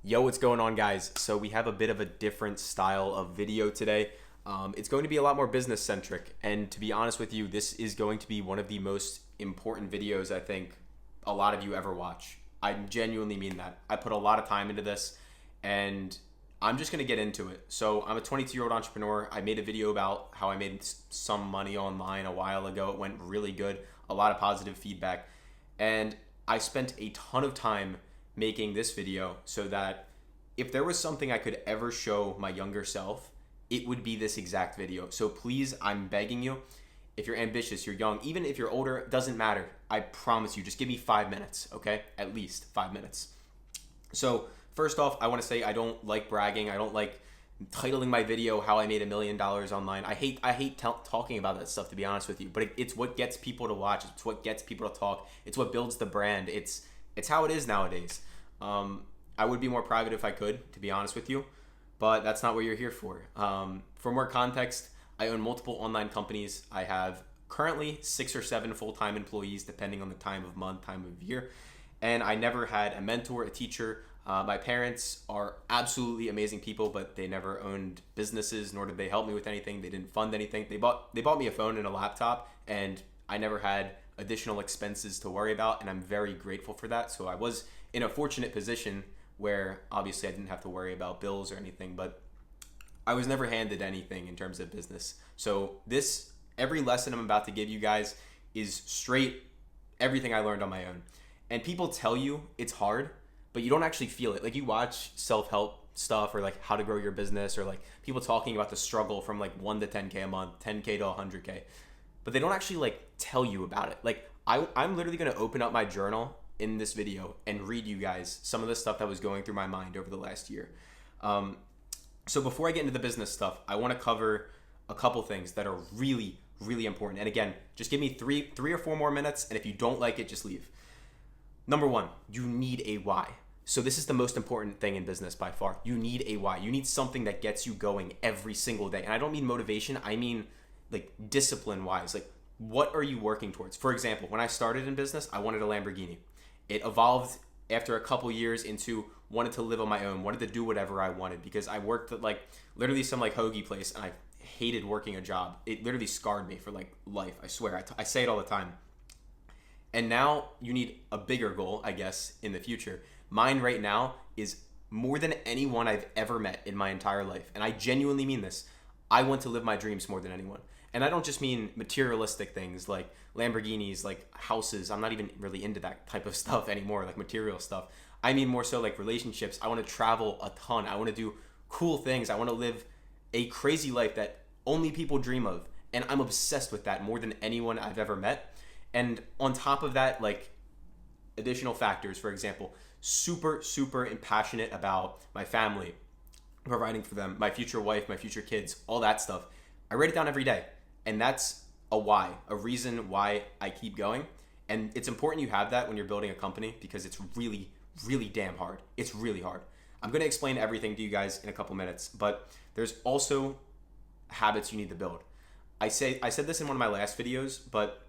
Yo, what's going on, guys? So we have a bit of a different style of video today. It's going to be a lot more business centric, and to be honest with you, this is going to be one of the most important videos I think a lot of you ever watch. I genuinely mean that. I put a lot of time into this, and I'm just going to get into it. So I'm a 22-year-old entrepreneur. I made a video about how I made some money online a while ago. It went really good, a lot of positive feedback, and I spent a ton of time making this video so that if there was something I could ever show my younger self, it would be this exact video. So please, I'm begging you, if you're ambitious, you're young, even if you're older, it doesn't matter. I promise you, just give me 5 minutes, okay? At least 5 minutes. So first off, I want to say I don't like bragging. I don't like titling my video how I made $1 million online. I hate talking about that stuff, to be honest with you, but it's what gets people to watch. It's what gets people to talk. It's what builds the brand. It's how it is nowadays. I would be more private if I could, to be honest with you, but that's not what you're here for. For more context, I own multiple online companies. I have currently 6 or 7 full-time employees, depending on the time of month, time of year, and I never had a mentor, a teacher. My parents are absolutely amazing people, but they never owned businesses, nor did they help me with anything. They didn't fund anything. They bought me a phone and a laptop, and I never had additional expenses to worry about, and I'm very grateful for that. So I was in a fortunate position where obviously I didn't have to worry about bills or anything, but I was never handed anything in terms of business. So every lesson I'm about to give you guys is straight everything I learned on my own. And people tell you it's hard, but you don't actually feel it. Like, you watch self-help stuff or like how to grow your business, or like people talking about the struggle from like 1 to 10K a month, 10K to 100K, but they don't actually like tell you about it. Like, I'm literally going to open up my journal in this video and read you guys some of the stuff that was going through my mind over the last year. So before I get into the business stuff, I want to cover a couple things that are really, really important. And again, just give me three or four more minutes, and if you don't like it, just leave. Number one, you need a why. So this is the most important thing in business by far. You need a why. You need something that gets you going every single day. And I don't mean motivation. I mean like discipline wise. Like, what are you working towards? For example, when I started in business, I wanted a Lamborghini. It evolved after a couple years into wanted to live on my own, wanted to do whatever I wanted, because I worked at like literally some like hoagie place, and I hated working a job. It literally scarred me for like life. I swear. I say it all the time. And now you need a bigger goal, I guess, in the future. Mine right now is more than anyone I've ever met in my entire life. And I genuinely mean this. I want to live my dreams more than anyone. And I don't just mean materialistic things like Lamborghinis, like houses. I'm not even really into that type of stuff anymore, like material stuff. I mean more so like relationships. I want to travel a ton. I want to do cool things. I want to live a crazy life that only people dream of. And I'm obsessed with that more than anyone I've ever met. And on top of that, like additional factors, for example, super, super passionate about my family, providing for them, my future wife, my future kids, all that stuff. I write it down every day. And that's a why, a reason why I keep going. And it's important you have that when you're building a company, because it's really, really damn hard. It's really hard. I'm going to explain everything to you guys in a couple minutes, but there's also habits you need to build. I said this in one of my last videos, but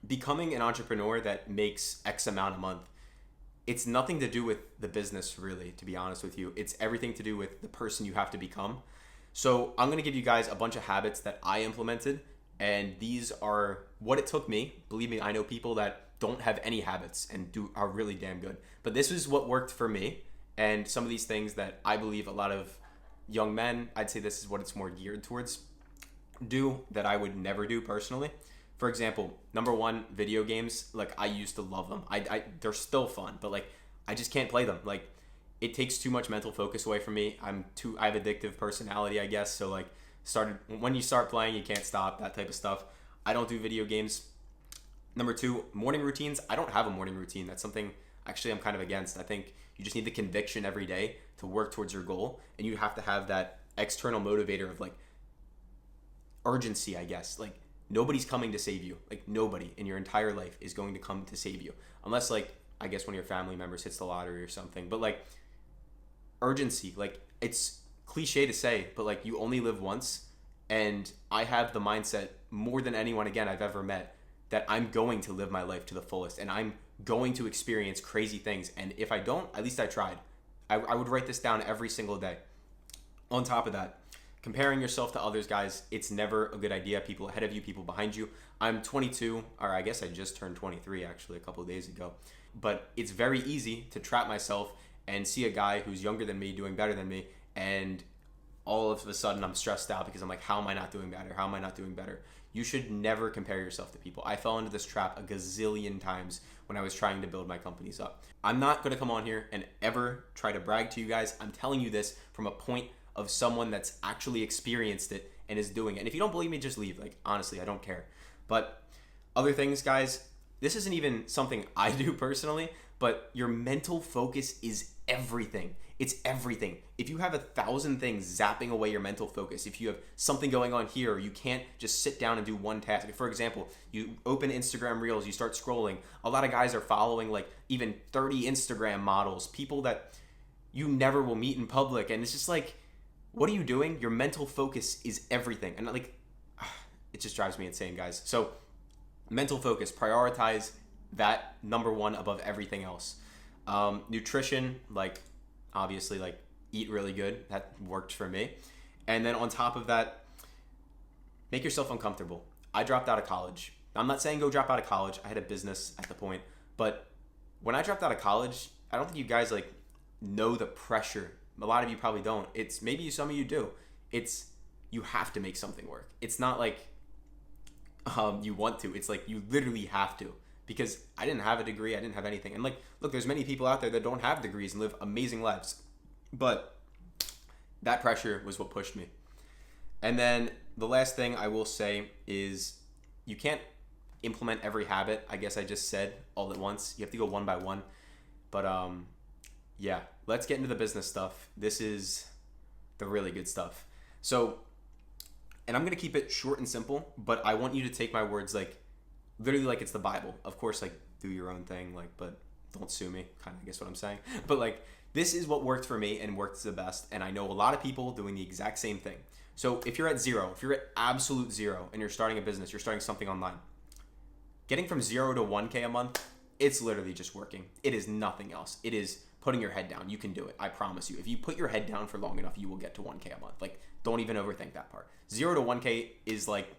becoming an entrepreneur that makes X amount a month, it's nothing to do with the business, really, to be honest with you. It's everything to do with the person you have to become. So I'm going to give you guys a bunch of habits that I implemented, and these are what it took me. Believe me, I know people that don't have any habits and are really damn good. But this is what worked for me, and some of these things that I believe a lot of young men, I'd say this is what it's more geared towards, do that I would never do personally. For example, number one, video games. Like, I used to love them. They're still fun, but like I just can't play them. Like, it takes too much mental focus away from me. I have addictive personality, I guess. So like when you start playing, you can't stop, that type of stuff. I don't do video games. Number two, morning routines. I don't have a morning routine. That's something actually I'm kind of against. I think you just need the conviction every day to work towards your goal. And you have to have that external motivator of like urgency, I guess. Like, nobody's coming to save you. Like, nobody in your entire life is going to come to save you. Unless like, I guess one of your family members hits the lottery or something. But like, urgency, like, it's cliche to say, but like, you only live once. And I have the mindset more than anyone, again, I've ever met, that I'm going to live my life to the fullest, and I'm going to experience crazy things. And if I don't, at least I tried. I would write this down every single day. On top of that, comparing yourself to others, guys, it's never a good idea. People ahead of you, people behind you. I'm 22, or I guess I just turned 23 actually a couple of days ago. But it's very easy to trap myself and see a guy who's younger than me doing better than me, and all of a sudden I'm stressed out because I'm like, how am I not doing better? How am I not doing better? You should never compare yourself to people. I fell into this trap a gazillion times when I was trying to build my companies up. I'm not going to come on here and ever try to brag to you guys. I'm telling you this from a point of someone that's actually experienced it and is doing it. And if you don't believe me, just leave. Like, honestly, I don't care. But other things, guys, this isn't even something I do personally, but your mental focus is everything. It's everything. If you have 1,000 things zapping away your mental focus, if you have something going on here, you can't just sit down and do one task. For example, you open Instagram Reels, you start scrolling. A lot of guys are following like even 30 Instagram models, people that you never will meet in public. And it's just like, what are you doing? Your mental focus is everything. And like, it just drives me insane, guys. So mental focus, prioritize that number one above everything else. Nutrition, like obviously like eat really good. That worked for me. And then on top of that, make yourself uncomfortable. I dropped out of college. I'm not saying go drop out of college. I had a business at the point, but when I dropped out of college, I don't think you guys like know the pressure. A lot of you probably don't. It's maybe some of you do. It's you have to make something work. It's not like you want to. It's like you literally have to. Because I didn't have a degree, I didn't have anything. And like, look, there's many people out there that don't have degrees and live amazing lives. But that pressure was what pushed me. And then the last thing I will say is you can't implement every habit, I guess I just said, all at once. You have to go one by one. But yeah, let's get into the business stuff. This is the really good stuff. So, and I'm going to keep it short and simple, but I want you to take my words like literally like it's the Bible. Of course, like do your own thing, like, but don't sue me, kind of I guess what I'm saying. But like, this is what worked for me and worked the best. And I know a lot of people doing the exact same thing. So if you're at zero, if you're at absolute zero and you're starting a business, you're starting something online, getting from 0 to 1K a month, it's literally just working. It is nothing else. It is putting your head down. You can do it. I promise you. If you put your head down for long enough, you will get to 1K a month. Like, don't even overthink that part. 0 to 1K is like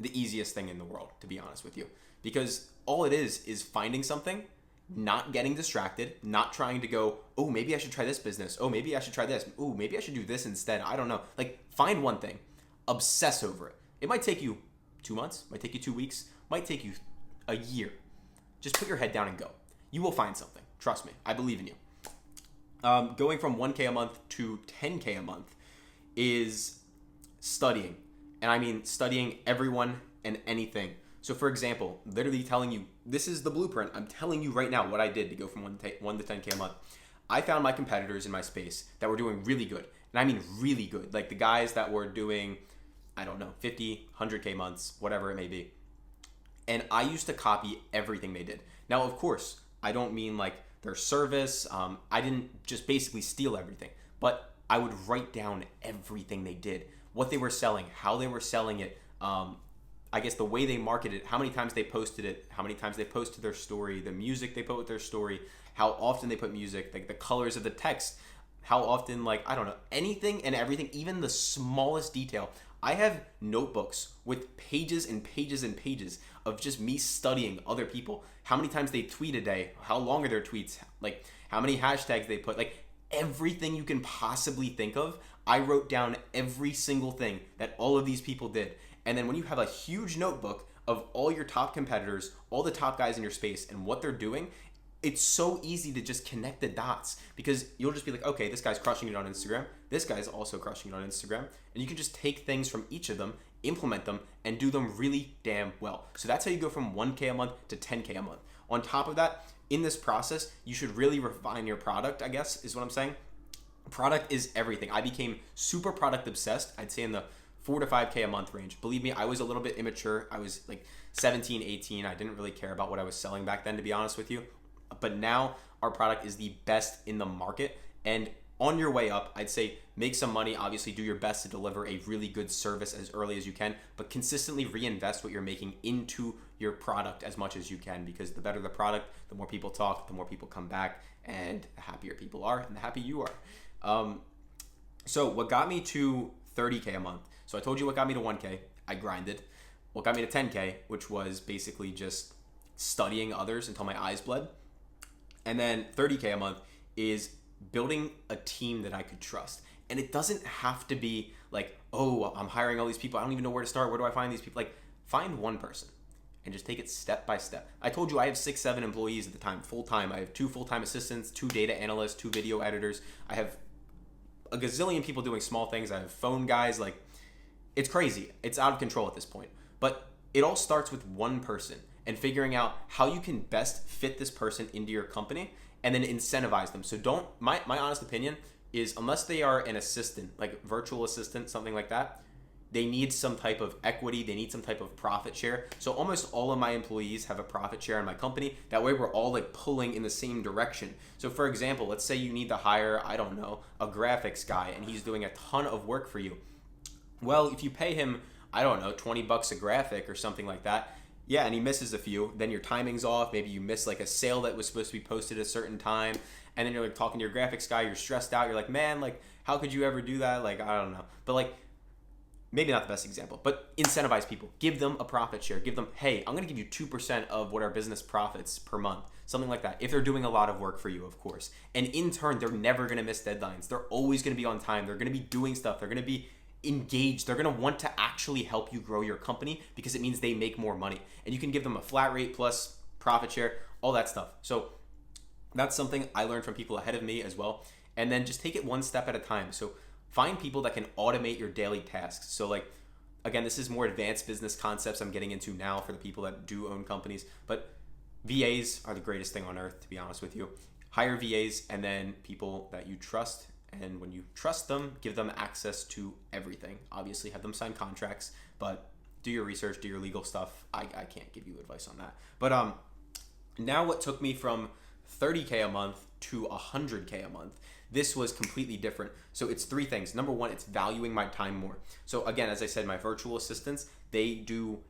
the easiest thing in the world, to be honest with you, because all it is finding something, not getting distracted, not trying to go, oh, maybe I should try this business. Oh, maybe I should try this. Oh, maybe I should do this instead. I don't know. Like, find one thing, obsess over it. It might take you 2 months, might take you 2 weeks, might take you a year. Just put your head down and go. You will find something. Trust me. I believe in you. Going from 1K a month to 10K a month is studying. And I mean studying everyone and anything. So for example, literally telling you, this is the blueprint. I'm telling you right now what I did to go from 1 to 10K a month. I found my competitors in my space that were doing really good. And I mean really good. Like the guys that were doing, I don't know, 50, 100K months, whatever it may be. And I used to copy everything they did. Now, of course, I don't mean like their service. I didn't just basically steal everything. But I would write down everything they did, what they were selling, how they were selling it, I guess the way they marketed it, how many times they posted it, how many times they posted their story, the music they put with their story, how often they put music, like the colors of the text, how often, like, I don't know, anything and everything, even the smallest detail. I have notebooks with pages and pages and pages of just me studying other people, how many times they tweet a day, how long are their tweets, like how many hashtags they put, like everything you can possibly think of. I wrote down every single thing that all of these people did. And then when you have a huge notebook of all your top competitors, all the top guys in your space and what they're doing, it's so easy to just connect the dots, because you'll just be like, okay, this guy's crushing it on Instagram. This guy's also crushing it on Instagram. And you can just take things from each of them, implement them, and do them really damn well. So that's how you go from 1K a month to 10K a month. On top of that, in this process, you should really refine your product, I guess, is what I'm saying. Product is everything. I became super product obsessed, I'd say in the 4 to 5K a month range. Believe me, I was a little bit immature. I was like 17, 18. I didn't really care about what I was selling back then, to be honest with you. But now our product is the best in the market. And on your way up, I'd say make some money. Obviously, do your best to deliver a really good service as early as you can, but consistently reinvest what you're making into your product as much as you can, because the better the product, the more people talk, the more people come back, and the happier people are, and the happy you are. So what got me to 30K a month? So I told you what got me to 1K. I grinded. What got me to 10K, which was basically just studying others until my eyes bled. And then 30K a month is building a team that I could trust. And it doesn't have to be like, oh, I'm hiring all these people, I don't even know where to start. Where do I find these people? Like, find one person and just take it step by step. I told you I have 6-7 employees at the time, full time. I have 2 full-time assistants, 2 data analysts, 2 video editors. I have a gazillion people doing small things. I have phone guys. Like, it's crazy. It's out of control at this point. But it all starts with one person and figuring out how you can best fit this person into your company and then incentivize them. So my honest opinion is, unless they are an assistant, like virtual assistant, something like that, they need some type of equity. They need some type of profit share. So almost all of my employees have a profit share in my company. That way we're all like pulling in the same direction. So for example, let's say you need to hire, I don't know, a graphics guy, and he's doing a ton of work for you. Well, if you pay him, I don't know, $20 a graphic or something like that, yeah, and he misses a few, then your timing's off. Maybe you miss like a sale that was supposed to be posted at a certain time, and then you're like talking to your graphics guy, you're stressed out, you're like, man, like, how could you ever do that? Like, I don't know. But like, maybe not the best example, but incentivize people. Give them a profit share. Give them, hey, I'm going to give you 2% of what our business profits per month, something like that, if they're doing a lot of work for you, of course. And in turn, they're never going to miss deadlines. They're always going to be on time. They're going to be doing stuff. They're going to be engaged. They're going to want to actually help you grow your company, because it means they make more money. And you can give them a flat rate plus profit share, all that stuff. So that's something I learned from people ahead of me as well. And then just take it one step at a time. So find people that can automate your daily tasks. So like, again, this is more advanced business concepts I'm getting into now for the people that do own companies, but VAs are the greatest thing on earth, to be honest with you. Hire VAs, and then people that you trust. And when you trust them, give them access to everything. Obviously, have them sign contracts, but do your research, do your legal stuff. I can't give you advice on that. But now what took me from 30K a month to 100K a month, this was completely different. So it's 3 things. Number 1, it's valuing my time more. So again, as I said, my virtual assistants, they do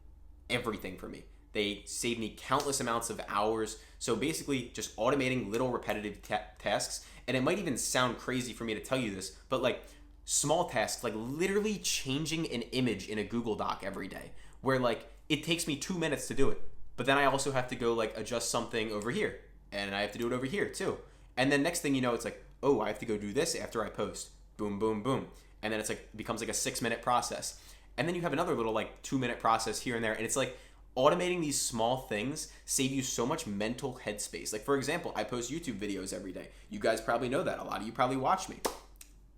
everything for me. They save me countless amounts of hours. So basically just automating little repetitive tasks. And it might even sound crazy for me to tell you this, but like small tasks, like literally changing an image in a Google Doc every day, where like it takes me 2 minutes to do it. But then I also have to go like adjust something over here, and I have to do it over here too. And then next thing you know, it's like, oh, I have to go do this after I post. Boom, boom, boom. And then it's like, becomes like a 6-minute process. And then you have another little like 2-minute process here and there. And it's like, automating these small things save you so much mental headspace. Like for example, I post YouTube videos every day. You guys probably know that. A lot of you probably watch me.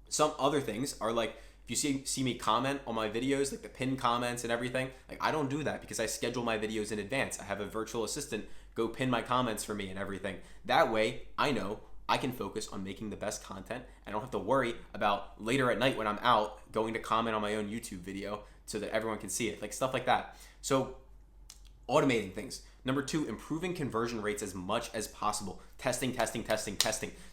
Some other things are like, if you see me comment on my videos, like the pinned comments and everything, like I don't do that because I schedule my videos in advance. I have a virtual assistant go pin my comments for me and everything. That way, I know I can focus on making the best content. I don't have to worry about later at night when I'm out going to comment on my own YouTube video so that everyone can see it, like stuff like that. So automating things. Number 2, improving conversion rates as much as possible. Testing,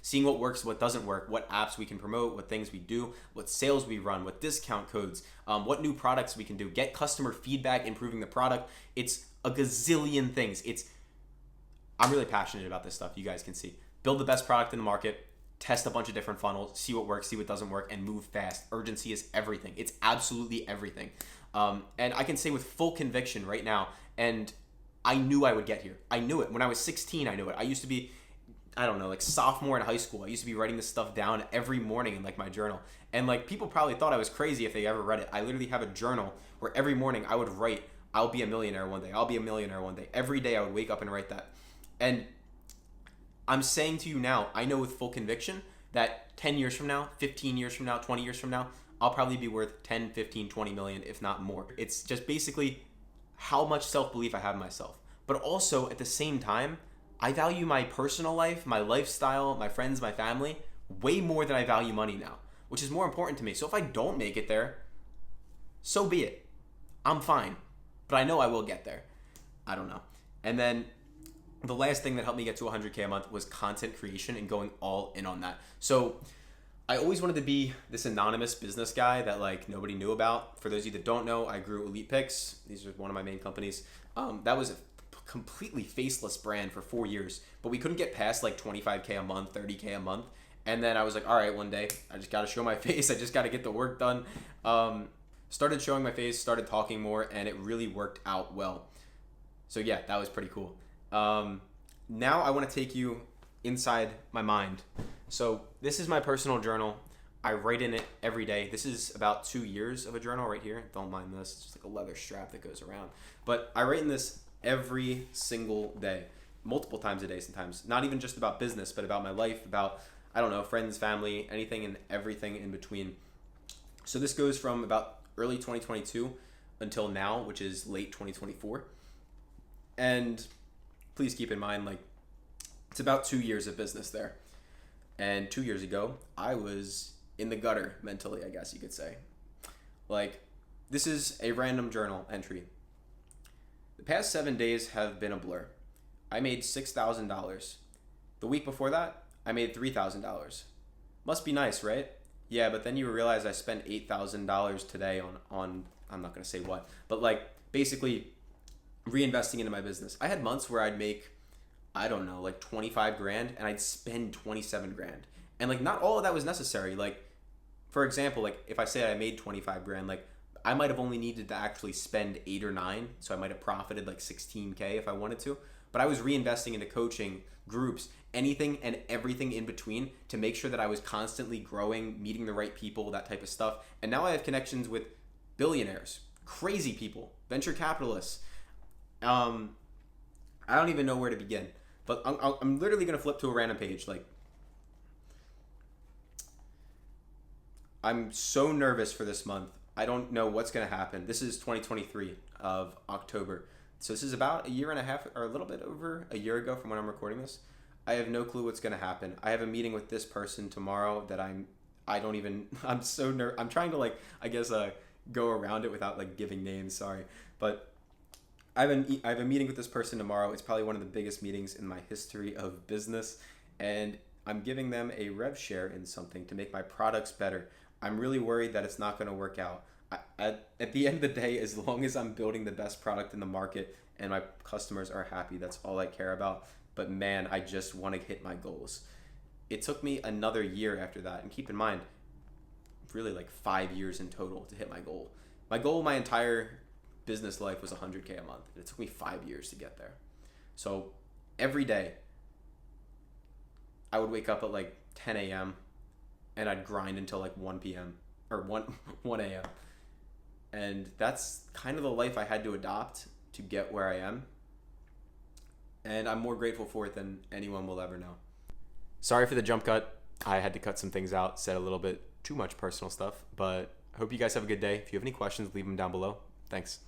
seeing what works, what doesn't work, what apps we can promote, what things we do, what sales we run, what discount codes, what new products we can do, get customer feedback, improving the product. It's a gazillion things. I'm really passionate about this stuff, you guys can see. Build the best product in the market, test a bunch of different funnels, see what works, see what doesn't work, and move fast. Urgency is everything. It's absolutely everything. And I can say with full conviction right now, and I knew I would get here. I knew it. When I was 16, I knew it. I used to be, I don't know, like sophomore in high school. I used to be writing this stuff down every morning in like my journal. And like people probably thought I was crazy if they ever read it. I literally have a journal where every morning I would write, I'll be a millionaire one day. I'll be a millionaire one day. Every day I would wake up and write that. And I'm saying to you now, I know with full conviction that 10 years from now, 15 years from now, 20 years from now, I'll probably be worth 10, 15, 20 million, if not more. It's just basically how much self-belief I have in myself. But also at the same time, I value my personal life, my lifestyle, my friends, my family, way more than I value money now, which is more important to me. So if I don't make it there, so be it. I'm fine. But I know I will get there. I don't know. And then the last thing that helped me get to 100K a month was content creation and going all in on that. So I always wanted to be this anonymous business guy that like nobody knew about. For those of you that don't know, I grew Elite Picks. These are one of my main companies. That was a completely faceless brand for 4 years, but we couldn't get past like 25K a month, 30K a month. And then I was like, all right, one day I just got to show my face. I just got to get the work done. Started showing my face, started talking more, and it really worked out well. So yeah, that was pretty cool. Now I want to take you inside my mind. So this is my personal journal. I write in it every day. This is about 2 years of a journal right here. Don't mind this. It's just like a leather strap that goes around. But I write in this every single day, multiple times a day sometimes. Not even just about business, but about my life, about, I don't know, friends, family, anything and everything in between. So this goes from about early 2022 until now, which is late 2024. And please keep in mind, like, it's about 2 years of business there. And 2 years ago, I was in the gutter mentally, I guess you could say. Like, this is a random journal entry. The past 7 days have been a blur. I made $6,000. The week before that, I made $3,000. Must be nice, right? Yeah, but then you realize I spent $8,000 today on I'm not going to say what, but like basically reinvesting into my business. I had months where I'd make, I don't know, like 25 grand and I'd spend 27 grand. And like not all of that was necessary. Like, for example, like if I say I made 25 grand, like I might have only needed to actually spend 8 or 9. So I might have profited like 16K if I wanted to. But I was reinvesting into coaching, groups, anything and everything in between to make sure that I was constantly growing, meeting the right people, that type of stuff. And now I have connections with billionaires, crazy people, venture capitalists. I don't even know where to begin. But I'm literally going to flip to a random page. Like, I'm so nervous for this month. I don't know what's going to happen. This is 2023 of October. So this is about a year and a half or a little bit over a year ago from when I'm recording this. I have no clue what's going to happen. I have a meeting with this person tomorrow that I'm so nervous. I'm trying to like, I guess, go around it without like giving names. Sorry. But I have a meeting with this person tomorrow. It's probably one of the biggest meetings in my history of business. And I'm giving them a rev share in something to make my products better. I'm really worried that it's not going to work out. At the end of the day, as long as I'm building the best product in the market and my customers are happy, that's all I care about. But man, I just want to hit my goals. It took me another year after that. And keep in mind, really like 5 years in total to hit my goal. My goal my entire business life was 100K a month. And it took me 5 years to get there. So every day, I would wake up at like 10 a.m. and I'd grind until like 1 p.m. or 1 a.m. And that's kind of the life I had to adopt to get where I am. And I'm more grateful for it than anyone will ever know. Sorry for the jump cut. I had to cut some things out, said a little bit too much personal stuff, but I hope you guys have a good day. If you have any questions, leave them down below. Thanks.